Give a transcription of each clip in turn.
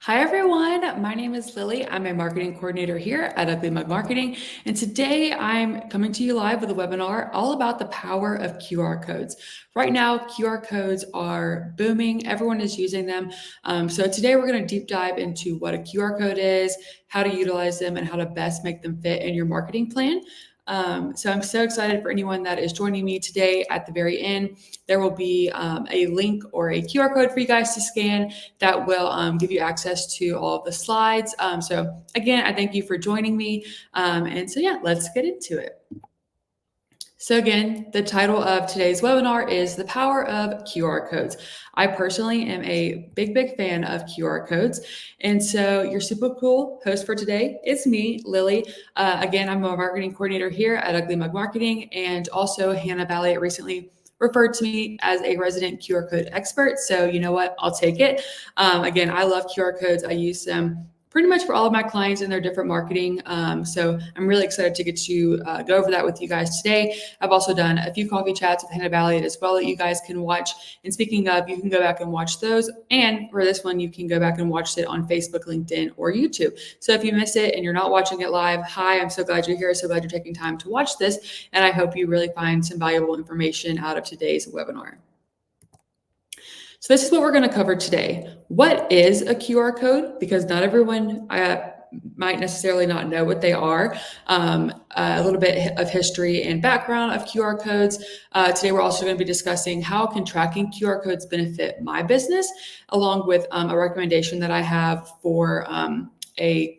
Hi everyone, my name is Lily. I'm a marketing coordinator here at Ugly Mug Marketing, and today I'm coming to you live with a webinar all about the power of QR codes. Right now, QR codes are booming, everyone is using them. So today we're going to deep dive into what a QR code is, how to utilize them, and how to best make them fit in your marketing plan. So I'm so excited for anyone that is joining me today. At the very end, there will be a link or a QR code for you guys to scan that will give you access to all of the slides. So again, I thank you for joining me. And so yeah, let's get into it. So again, the title of today's webinar is The Power of QR Codes. I personally am a big fan of QR codes. And so your super cool host for today is me, Lily. Again, I'm a marketing coordinator here at Ugly Mug Marketing, and also Hannah Valley recently referred to me as a resident QR code expert. So you know what, I'll take it. Again, I love QR codes. I use them pretty much for all of my clients and their different marketing. So I'm really excited to get to go over that with you guys today. I've also done a few coffee chats with Hannah Valley as well that you guys can watch. And speaking of, you can go back and watch those. And for this one, you can go back and watch it on Facebook, LinkedIn, or YouTube. So if you miss it and you're not watching it live, hi, I'm so glad you're here. So glad you're taking time to watch this. And I hope you really find some valuable information out of today's webinar. So this is what we're going to cover today. What is a QR code? Because not everyone might necessarily not know what they are. A little bit of history and background of QR codes. Today we're also going to be discussing how can tracking QR codes benefit my business, along with a recommendation that I have for a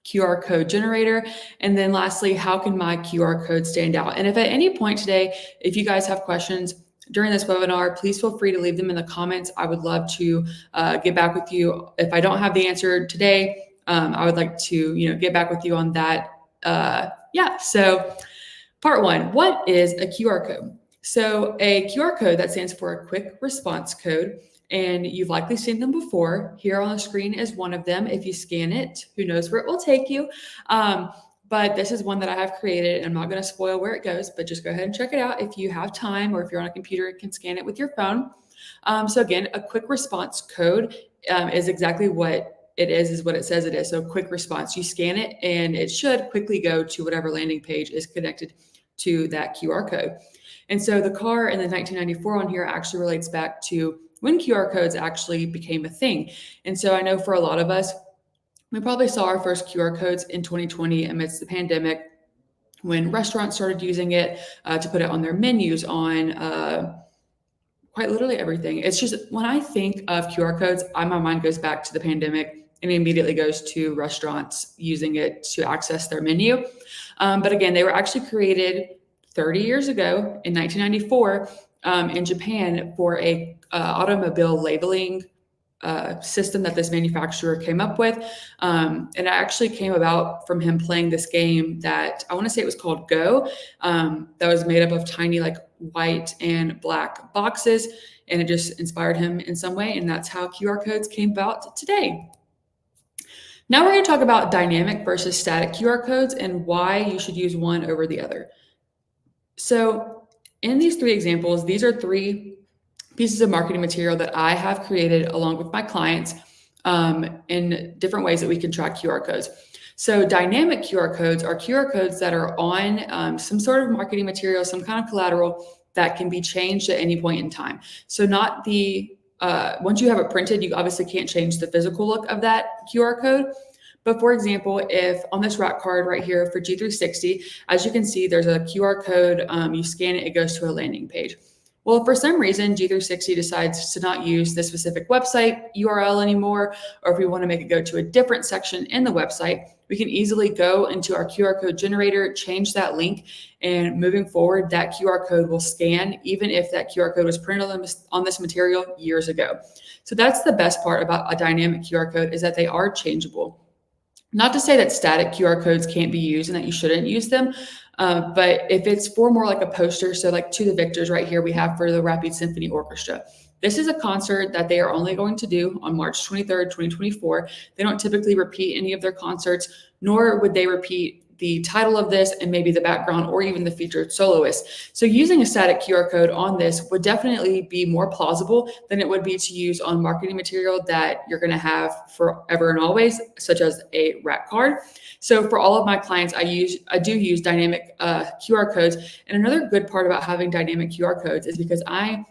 QR code generator. And then lastly, how can my QR code stand out? And if at any point today, if you guys have questions during this webinar, please feel free to leave them in the comments. I would love to get back with you. If I don't have the answer today, I would like to get back with you on that. So part one, what is a QR code? So a QR code, that stands for a quick response code. And you've likely seen them before. Here on the screen is one of them. If you scan it, who knows where it will take you. But this is one that I have created. I'm not going to spoil where it goes, but just go ahead and check it out if you have time, or if you're on a computer, you can scan it with your phone. So again, a quick response code is exactly what it is what it says it is. So quick response, you scan it and it should quickly go to whatever landing page is connected to that QR code. And so the car in the 1994 on here actually relates back to when QR codes actually became a thing. And so I know for a lot of us, we probably saw our first QR codes in 2020 amidst the pandemic, when restaurants started using it to put it on their menus, on quite literally everything. It's just, when I think of QR codes, my mind goes back to the pandemic and immediately goes to restaurants using it to access their menu. But again, they were actually created 30 years ago in 1994 in Japan for a automobile labeling system that this manufacturer came up with. And it actually came about from him playing this game that I want to say it was called Go, that was made up of tiny like white and black boxes. And it just inspired him in some way. And that's how QR codes came about today. Now we're going to talk about dynamic versus static QR codes and why you should use one over the other. So in these three examples, these are three pieces of marketing material that I have created along with my clients in different ways that we can track QR codes. So dynamic QR codes are QR codes that are on some sort of marketing material, some kind of collateral that can be changed at any point in time. So not the, once you have it printed, you obviously can't change the physical look of that QR code. But for example, if on this rack card right here for G360, as you can see, there's a QR code, you scan it, it goes to a landing page. Well, if for some reason G360 decides to not use this specific website URL anymore, or if we want to make it go to a different section in the website, we can easily go into our QR code generator, change that link, and moving forward, that QR code will scan, even if that QR code was printed on this material years ago. So that's the best part about a dynamic QR code, is that they are changeable. Not to say that static QR codes can't be used and that you shouldn't use them, but if it's for more like a poster, so like To the Victors right here we have for the Rapid Symphony Orchestra. This is a concert that they are only going to do on March 23rd, 2024. They don't typically repeat any of their concerts, nor would they repeat the title of this and maybe the background or even the featured soloist. So using a static QR code on this would definitely be more plausible than it would be to use on marketing material that you're going to have forever and always, such as a rack card. So for all of my clients, I do use dynamic QR codes. And another good part about having dynamic QR codes is because I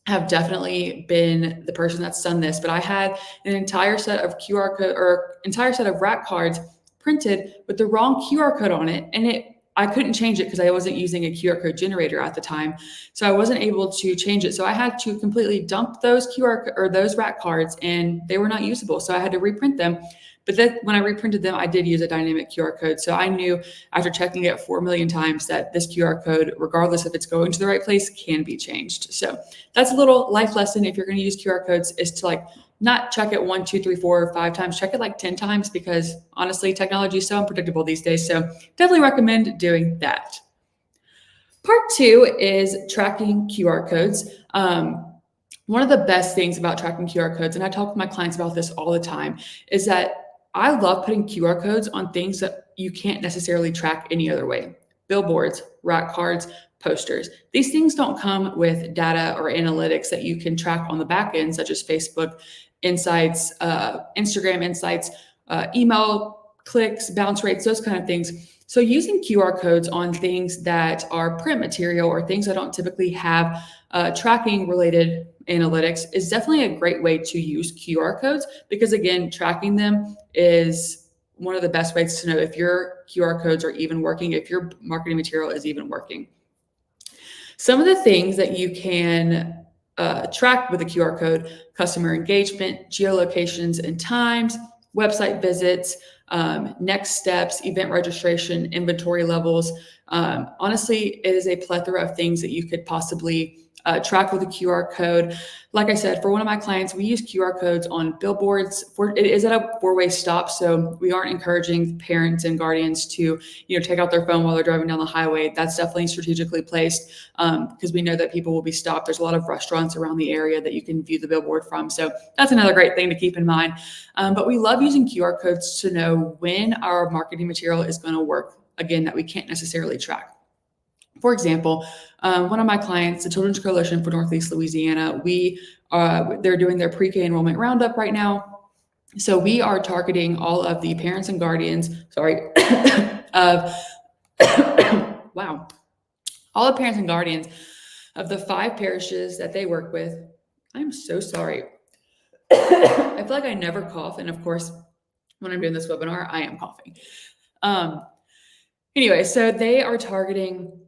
have definitely been the person that's done this, but I had an entire set of QR code or entire set of rack cards printed with the wrong QR code on it. And I couldn't change it because I wasn't using a QR code generator at the time. So I wasn't able to change it. So I had to completely dump those those rack cards and they were not usable. So I had to reprint them. But then when I reprinted them, I did use a dynamic QR code. So I knew after checking it 4 million times that this QR code, regardless if it's going to the right place, can be changed. So that's a little life lesson. If you're going to use QR codes, is to like not check it 1, 2, 3, 4, or 5 times, check it like 10 times, because honestly, technology is so unpredictable these days. So definitely recommend doing that. Part 2 is tracking QR codes. One of the best things about tracking QR codes, and I talk with my clients about this all the time, is that I love putting QR codes on things that you can't necessarily track any other way. Billboards, rack cards, posters. These things don't come with data or analytics that you can track on the back end, such as Facebook Insights, Instagram Insights, email clicks, bounce rates, those kind of things. So using QR codes on things that are print material or things that don't typically have tracking related analytics is definitely a great way to use QR codes, because again, tracking them is one of the best ways to know if your QR codes are even working, if your marketing material is even working. Some of the things that you can track with a QR code: customer engagement, geolocations and times, website visits, next steps, event registration, inventory levels. Honestly, it is a plethora of things that you could possibly track with a QR code. Like I said, for one of my clients, we use QR codes on billboards. It is at a 4-way stop, so we aren't encouraging parents and guardians to, take out their phone while they're driving down the highway. That's definitely strategically placed because we know that people will be stopped. There's a lot of restaurants around the area that you can view the billboard from, so that's another great thing to keep in mind. But we love using QR codes to know when our marketing material is going to work, again, that we can't necessarily track. For example, one of my clients, the Children's Coalition for Northeast Louisiana, they're doing their pre-K enrollment roundup right now. So we are targeting all of the parents and guardians, of, wow, all the parents and guardians of the 5 parishes that they work with. I'm so sorry. I feel like I never cough. And of course, when I'm doing this webinar, I am coughing. Anyway, so they are targeting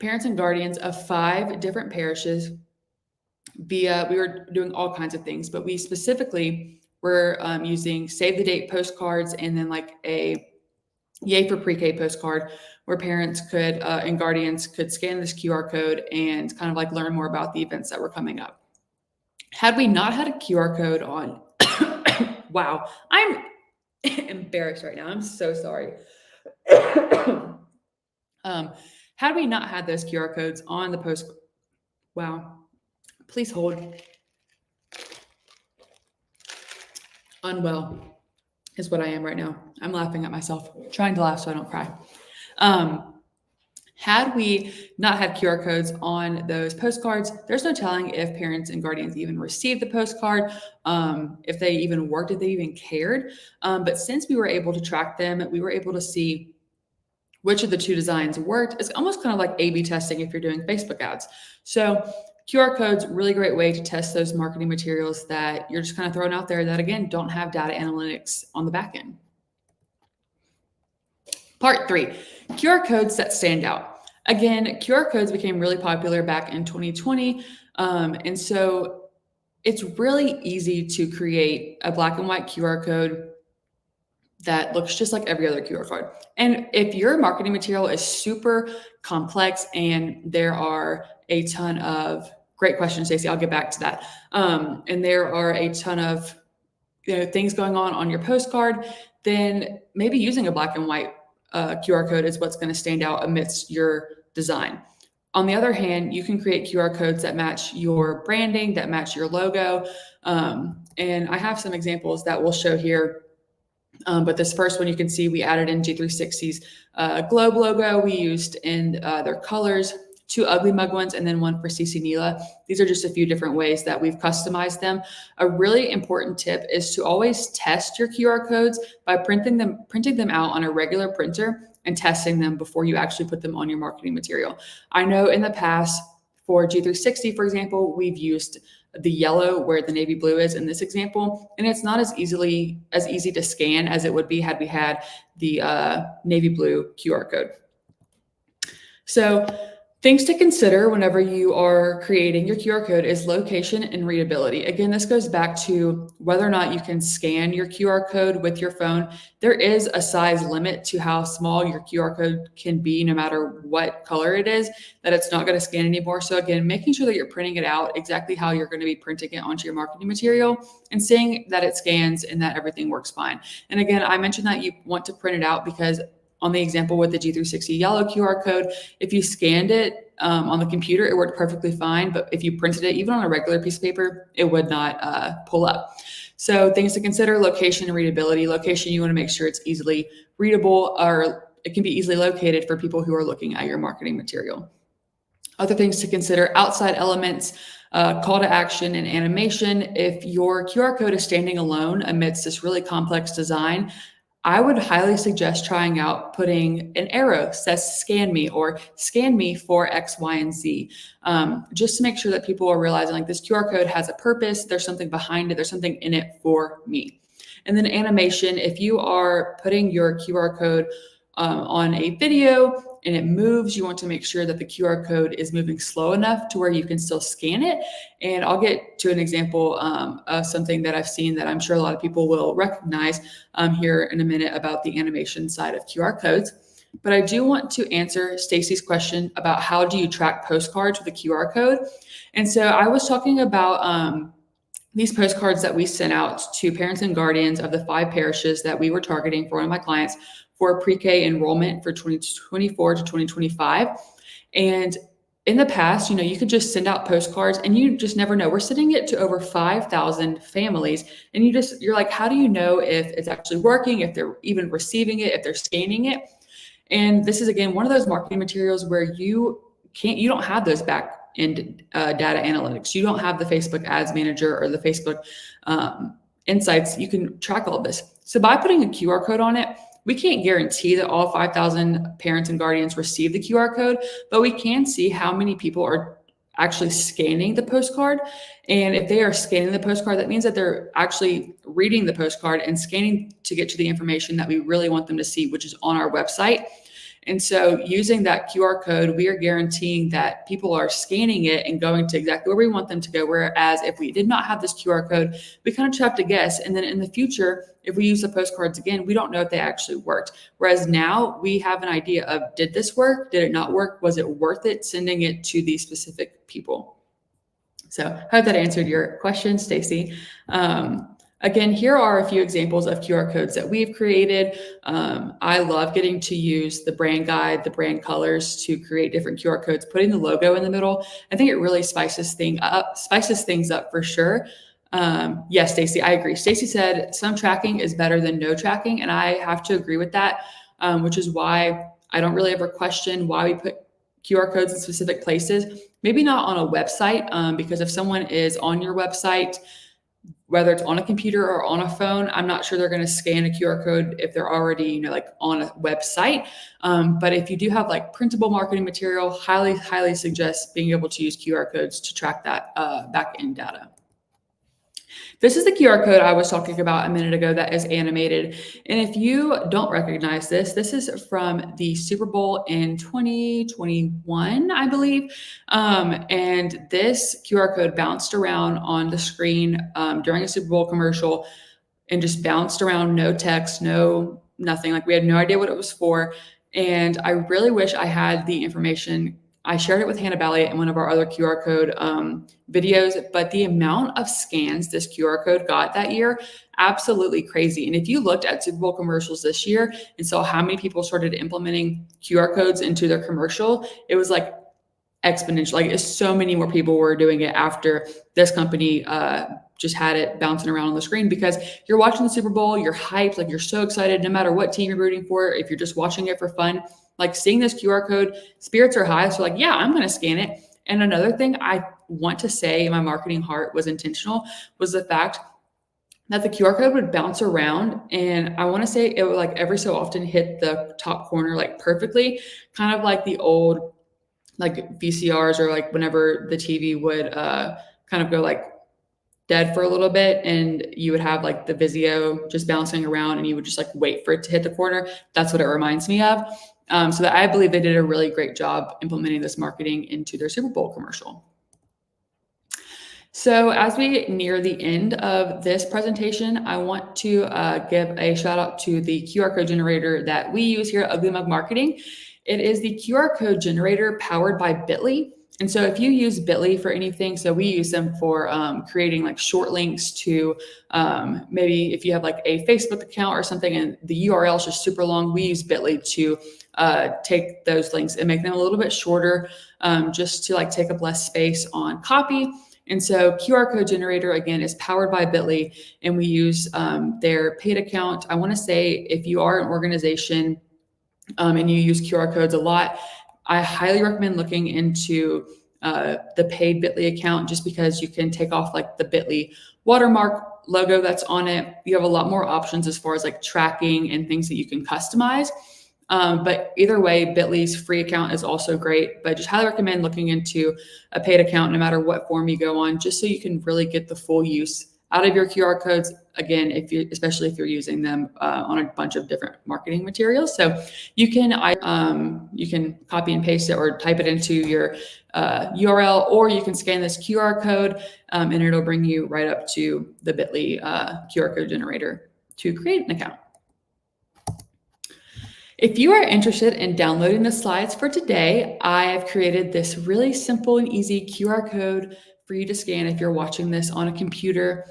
parents and guardians of 5 different parishes we were doing all kinds of things, but we specifically were using save the date postcards, and then like a Yay for Pre-K postcard where parents could and guardians could scan this QR code and kind of like learn more about the events that were coming up. Had we not had a QR code on, wow, I'm embarrassed right now. I'm so sorry. Had we not had those QR codes on the post, wow, please hold. Unwell is what I am right now. I'm laughing at myself, trying to laugh so I don't cry. Had we not had QR codes on those postcards, there's no telling if parents and guardians even received the postcard, if they even worked, if they even cared. But since we were able to track them, we were able to see which of the 2 designs worked. It's almost kind of like A/B testing if you're doing Facebook ads. So QR codes, really great way to test those marketing materials that you're just kind of throwing out there that, again, don't have data analytics on the back end. Part 3, QR codes that stand out. Again, QR codes became really popular back in 2020. And so it's really easy to create a black and white QR code that looks just like every other QR code. And if your marketing material is super complex and there are a ton of great questions, Stacey, I'll get back to that. And there are a ton of things going on your postcard, then maybe using a black and white QR code is what's going to stand out amidst your design. On the other hand, you can create QR codes that match your branding, that match your logo. And I have some examples that we'll show here But this first one, you can see we added in G360's globe logo. We used in their colors, 2 Ugly Mug ones, and then one for CC Neela. These are just a few different ways that we've customized them. A really important tip is to always test your QR codes by printing them out on a regular printer and testing them before you actually put them on your marketing material. I know in the past for G360, for example, we've used the yellow where the navy blue is in this example, and it's not as easy to scan as it would be had we had the navy blue QR code. So things to consider whenever you are creating your QR code is location and readability. Again, this goes back to whether or not you can scan your QR code with your phone. There is a size limit to how small your QR code can be, no matter what color it is, that it's not going to scan anymore. So again, making sure that you're printing it out exactly how you're going to be printing it onto your marketing material and seeing that it scans and that everything works fine. And again, I mentioned that you want to print it out because on the example with the G360 yellow QR code, if you scanned it on the computer, it worked perfectly fine. But if you printed it, even on a regular piece of paper, it would not pull up. So things to consider: location and readability. Location, you want to make sure it's easily readable, or it can be easily located for people who are looking at your marketing material. Other things to consider: outside elements, call to action, and animation. If your QR code is standing alone amidst this really complex design, I would highly suggest trying out putting an arrow that says scan me or scan me for X, Y, and Z, just to make sure that people are realizing like this QR code has a purpose. There's something behind it. There's something in it for me. And then animation, if you are putting your QR code on a video and it moves, you want to make sure that the QR code is moving slow enough to where you can still scan it. And I'll get to an example of something that I've seen that I'm sure a lot of people will recognize here in a minute about the animation side of QR codes. But I do want to answer Stacy's question about how do you track postcards with a QR code. And so I was talking about these postcards that we sent out to parents and guardians of the 5 parishes that we were targeting for one of my clients for pre-K enrollment for 2024 to 2025. And in the past, you could just send out postcards and you just never know. We're sending it to over 5,000 families. And you're like, how do you know if it's actually working, if they're even receiving it, if they're scanning it? And this is, again, one of those marketing materials where you don't have those back end data analytics. You don't have the Facebook Ads Manager or the Facebook Insights. You can track all of this. So by putting a QR code on it, we can't guarantee that all 5,000 parents and guardians receive the QR code, but we can see how many people are actually scanning the postcard. And if they are scanning the postcard, that means that they're actually reading the postcard and scanning to get to the information that we really want them to see, which is on our website. And so using that QR code, we are guaranteeing that people are scanning it and going to exactly where we want them to go. Whereas if we did not have this QR code, we kind of have to guess. And then in the future, if we use the postcards again, we don't know if they actually worked. Whereas now we have an idea of, did this work? Did it not work? Was it worth it sending it to these specific people? So I hope that answered your question, Stacy. Again, here are a few examples of QR codes that we've created. I love getting to use the brand guide, the brand colors to create different QR codes, putting the logo in the middle. I think it really spices things up for sure. Yes, Stacy, I agree. Stacy said some tracking is better than no tracking, and I have to agree with that, which is why I don't really ever question why we put QR codes in specific places. Maybe not on a website, because if someone is on your website, whether it's on a computer or on a phone, I'm not sure they're going to scan a QR code if they're already, on a website. But if you do have printable marketing material, highly suggest being able to use QR codes to track that back-end data. This is the QR code I was talking about a minute ago that is animated. And if you don't recognize this, this is from the Super Bowl in 2021, I believe. And this QR code bounced around on the screen during a Super Bowl commercial and just bounced around, no text, nothing. We had no idea what it was for. And I really wish I had the information. I shared it with Hannah Balliet in one of our other QR code videos, but the amount of scans this QR code got that year, absolutely crazy. And if you looked at Super Bowl commercials this year and saw how many people started implementing QR codes into their commercial, it was exponential. So many more people were doing it after this company just had it bouncing around on the screen because you're watching the Super Bowl, you're hyped, like you're so excited no matter what team you're rooting for. If you're just watching it for fun, like seeing this QR code, spirits are high. So like, yeah, I'm going to scan it. And another thing I want to say in my marketing heart was intentional was the fact that the QR code would bounce around. And I want to say it would like every so often hit the top corner like perfectly, kind of like the old like VCRs or like whenever the TV would kind of go like dead for a little bit and you would have like the Vizio just bouncing around and you would just like wait for it to hit the corner. That's what it reminds me of. So that I believe they did a really great job implementing this marketing into their Super Bowl commercial. So as we near the end of this presentation, I want to give a shout out to the QR code generator that we use here at Ugly Mug Marketing. It is the QR code generator powered by Bitly. And so if you use Bitly for anything, so we use them for creating like short links to maybe if you have like a Facebook account or something and the URL is just super long, we use Bitly to take those links and make them a little bit shorter just to like take up less space on copy. And so QR code generator, again, is powered by Bitly, and we use their paid account. I want to say if you are an organization and you use QR codes a lot, I highly recommend looking into the paid Bitly account just because you can take off like the Bitly watermark logo that's on it. You have a lot more options as far as like tracking and things that you can customize. But either way, Bitly's free account is also great, but just highly recommend looking into a paid account no matter what form you go on, just so you can really get the full use out of your QR codes. Again, especially if you're using them on a bunch of different marketing materials. So you can copy and paste it or type it into your URL, or you can scan this QR code and it'll bring you right up to the Bitly QR code generator to create an account. If you are interested in downloading the slides for today, I have created this really simple and easy QR code for you to scan if you're watching this on a computer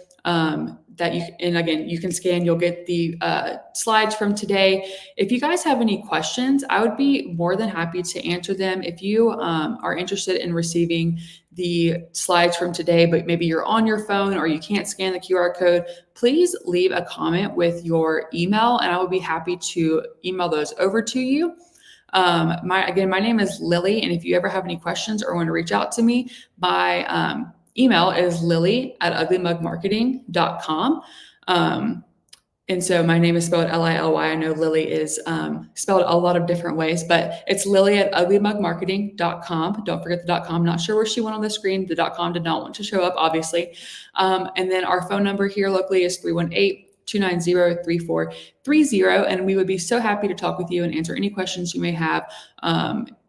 you can scan, you'll get the slides from today. If you guys have any questions, I would be more than happy to answer them. If you are interested in receiving the slides from today, but maybe you're on your phone or you can't scan the QR code, please leave a comment with your email and I will be happy to email those over to you. My name is Lily, and if you ever have any questions or want to reach out to me, my email is lily@uglymugmarketing.com. And so my name is spelled Lily. I know Lily is spelled a lot of different ways, but it's lily@uglymugmarketing.com. Don't forget the .com. Not sure where she went on the screen. The .com did not want to show up, obviously. And then our phone number here locally is 318-290-3430. And we would be so happy to talk with you and answer any questions you may have.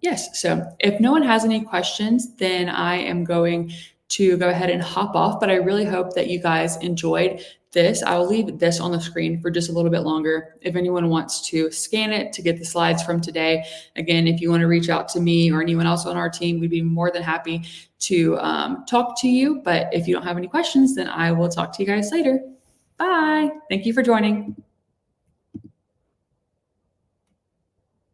Yes. So if no one has any questions, then I am going to go ahead and hop off, but I really hope that you guys enjoyed this. I will leave this on the screen for just a little bit longer. If anyone wants to scan it to get the slides from today, again, if you want to reach out to me or anyone else on our team, we'd be more than happy to talk to you. But if you don't have any questions, then I will talk to you guys later. Bye. Thank you for joining.